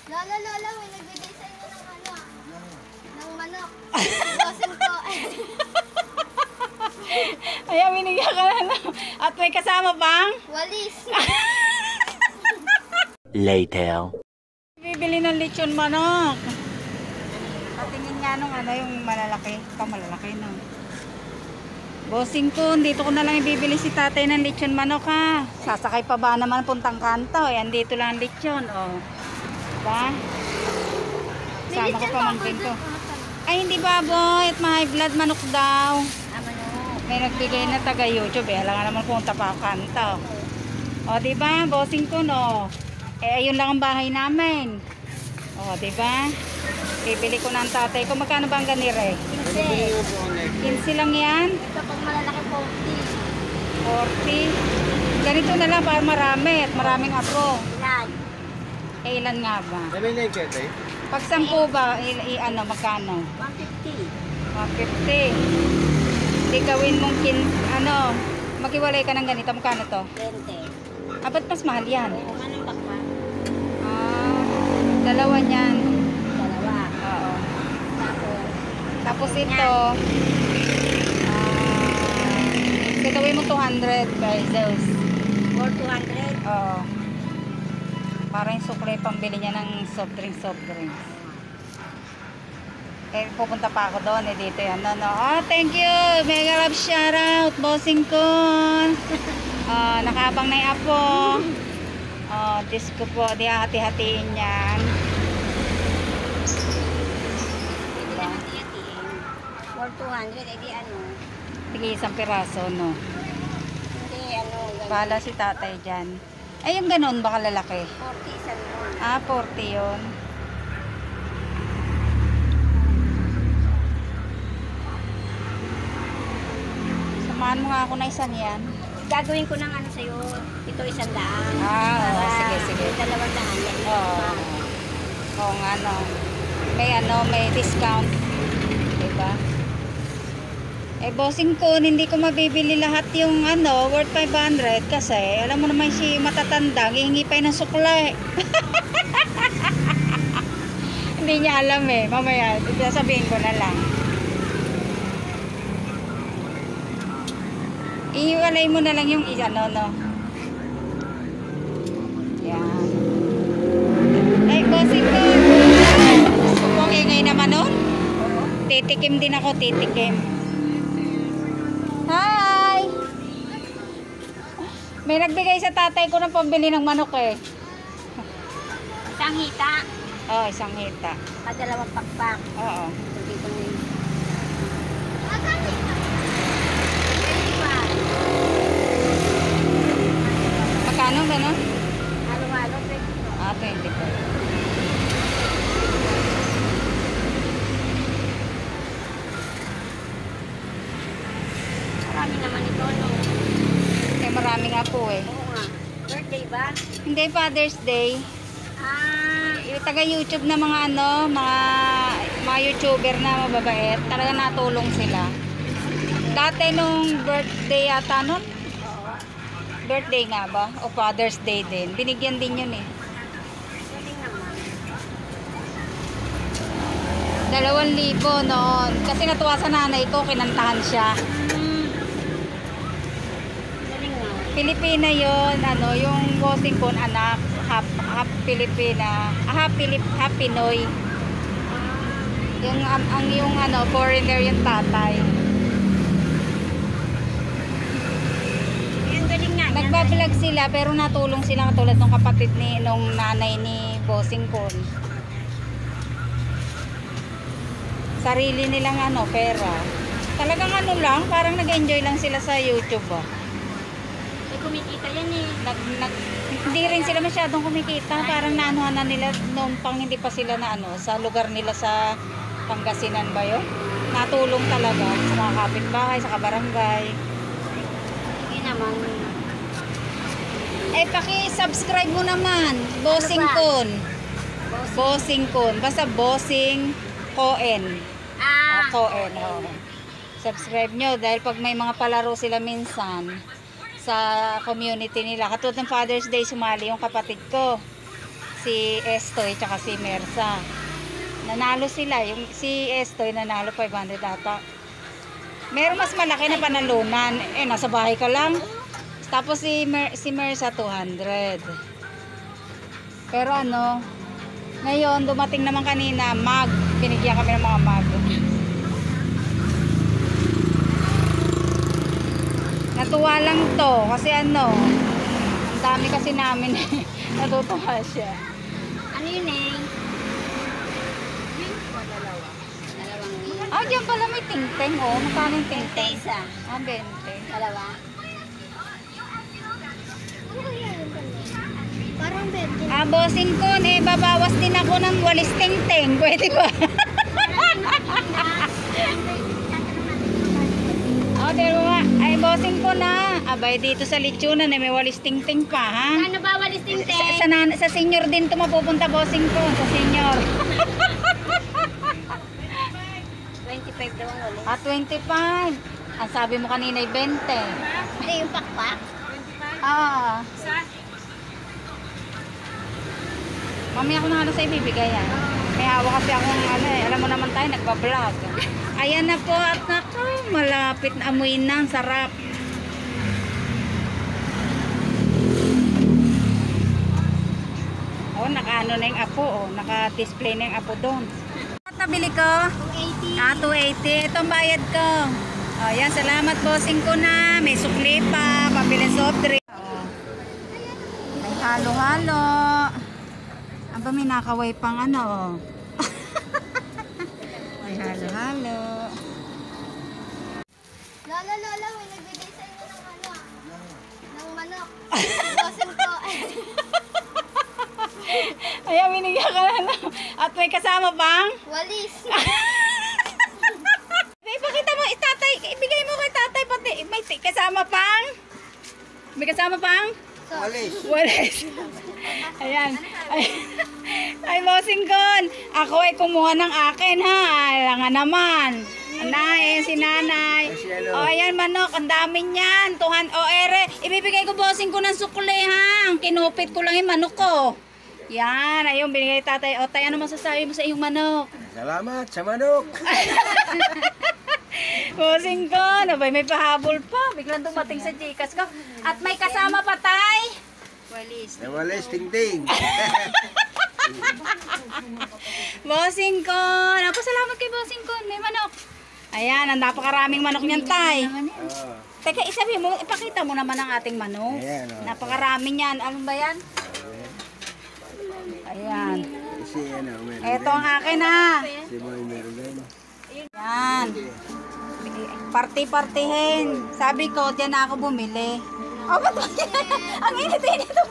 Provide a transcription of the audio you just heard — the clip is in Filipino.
Lola, Lola, may nagbigay sa inyo ng ano, ng manok. Bosin ko. Ayan, binigyan ka na. At may kasama pang? Walis. Later. Bibili ng lechon manok. Patingin nga nung ano, yung malalaki. Malalaki no. Bossing ko, dito ko na lang ibibili si tatay ng lechon manok ha. Sasakay pa ba naman puntang kanto? Ayan, dito lang lechon. Oh. Diba? Sama ko pamangkin ko. Ay, hindi baboy. At may blood manok daw. May nagbigay na taga YouTube. Eh, alam nga naman punta pa kanto. O, diba? Bossing ko, no. Eh, ayun lang ang bahay namin. O, diba? Bibili ko ng tatay ko. Magkano ba ang ganire? 15 lang yan? Ito pag malalaki 40. Ganito na lang para marami at maraming apo. Ilan? Eh, ilan nga ba? Sabi na yung kete? Pag 10 ba, ano, magkano? 150. 150. Di gawin mong ano, maghiwalay ka ng ganito. Magkano to? 20. Ah, ba't mas mahal yan? Anong bakma? Ah, dalawa niyan. Dalawa. Oo. Tapos, Tapos ito, gagawin mo 200 pesos. for 200. Oo. Para yung sukle pambili niya ng soft drinks. Eh, pupunta pa ako doon. Eh, dito yan. No. Oh, thank you. Mega love shoutout. Bossing ko. Nakaabang na yung apo. Oh, Diyos ko po. Di hati-hatiin yan. For 200, edi ano? Sige, isang piraso, no? Hindi, ano? Bahala si tatay dyan. Ay, yung ganun, baka lalaki. 40 isang yun. Ah, 40 yun. Samahan mo nga ako na isang yan. Gagawin ko ng ano sa'yo. Ito 100. Ah, oo, sige. 200 yan. Oo. Oo nga, no. May discount. Diba? Eh, bossing ko, hindi ko mabibili lahat yung ano, worth 500 kasi alam mo naman si matatanda, hihingi pa yun ng suklay. Hindi niya alam eh. Mamaya, sasabihin ko na lang. Iwalay mo na lang yung ano, no. Yan. Ay, bossing ko. Okay ngayon naman nun? Titikim din ako, titikim. Hi! May nagbigay sa tatay ko ng pambili ng manok eh. Isang hita. Oh, isang hita. Dalawang pakpak. Oo. Dito na yun. Magkano gano'n? Halo-halo. Ah, 20 po. Marami naman ito, no? Eh, marami nga po eh. Oo nga. Birthday ba? Hindi, Father's Day. Yung taga-YouTube na mga ano, mga YouTuber na mababait, talaga natulong sila. Dati nung birthday yata nun, birthday nga ba? O Father's Day din. Binigyan din yun eh. Galing naman. 2,000 noon. Kasi natuwa sa nanay ko, kinantahan siya. Galing naman. Pilipina yun, ano, yung bossing ko, anak, half Pilipina, half Pinoy. Yung, yung ano, foreigner yung tatay. Ang galing nga. Nagbablog sila, pero natulong sila katulad ng kapatid nung nanay ni bossing ko. Sarili nilang ano, pera. Talagang ano lang, parang nag-enjoy lang sila sa YouTube. May kumikita yan eh. Hindi rin sila masyadong kumikita. Parang naanuhan na nila noong pang hindi pa sila na ano, sa lugar nila sa Pangasinan ba yun? Natulong talaga sa mga kapitbahay, sa kabarangay. Sige naman. Eh, paki-subscribe mo naman. Bossing Ano ba? Kun. Bossing Kun. Basta Bossing Coen. Coen. Oh. Subscribe nyo dahil pag may mga palaro sila minsan sa community nila. Katulad ng Father's Day, sumali yung kapatid ko. si Estoy tsaka si Mersa. Nanalo sila. Yung si Estoy nanalo 500 ata. Meron mas malaki na panalunan. Nasa bahay ka lang. Tapos si Mersa 200. Pero ano, ngayon dumating naman kanina mag. Binigyan kami ng mga mag. Natuwa lang to kasi ano, ang dami kasi namin. Natutuwa siya. Ano yun eh? Dalawang Diyan pala may tingteng, oh. Magkano yung tingteng? isa. 20. Dalawa. Ano kaya yun pala? Parang bente. Bossing ko, babawas din ako ng walis tingteng. Pwede ba? Pero nga, ay bossing ko na. Abay, dito sa lechonan, may walis tingting pa, ha? Ano ba walis tingting? Sa senior din ito mapupunta, bossing ko. Sa senior. 25 daw ang walis. 25. Ang sabi mo kanina ay 20. Hindi, yung pakpak. Mamaya ko na halos sa ibibigay, yan. May hawak kasi akong alam mo naman tayo, nagbablog. Ayan na po at naku, malapit na amoy na, ang sarap. Nakaano na yung apo, naka-display na yung apo doon. At nabili ko? 280. 280. Itong bayad ko. Yan, salamat bossing ko na. May sukli pa, pabili soft drink. May halo-halo. Aba, may nakaway pang ano. May halo-halo. Lola, may nagbigay sa inyo ng ano ng manok. Bossing ko. Ayan, binigyan ka na. At may kasama pang? Walis. Ipakita mo, itatay. Ibigay mo kay tatay pati. May kasama pang? May kasama pang? Walis. Ayan. Ay, bossing kon. Ako ay kumuha ng akin, ha. Alangan naman. Anay, si nanay. Ayan, manok. Ang dami niyan. Ere. Ibibigay ko, bossing ko ng sukli, ha. Kinupit ko lang yung manok ko. Yan. Ayun, binigay tatay. Tay, ano masasabi mo sa iyong manok? Salamat sa manok. Bossing ko. Nabay, may pahabol pa. Biglang dumating sa Gcash ko. At may kasama pa, tay. Walis. Walis ting-ting. Bossing ko. Napasalamat kay bossing ko. May manok. Ayan, ang napakaraming manok niyan, tay. Teka, isabi mo, ipakita mo naman ang ating manok. Ayan, Napakarami niyan. Ano ba yan? Ayan. Si meron Ito ang akin, ha. Si Boy meron din. Yan. Party-partihin. Sabi ko, dyan na ako bumili. Ba't ang init-init ito?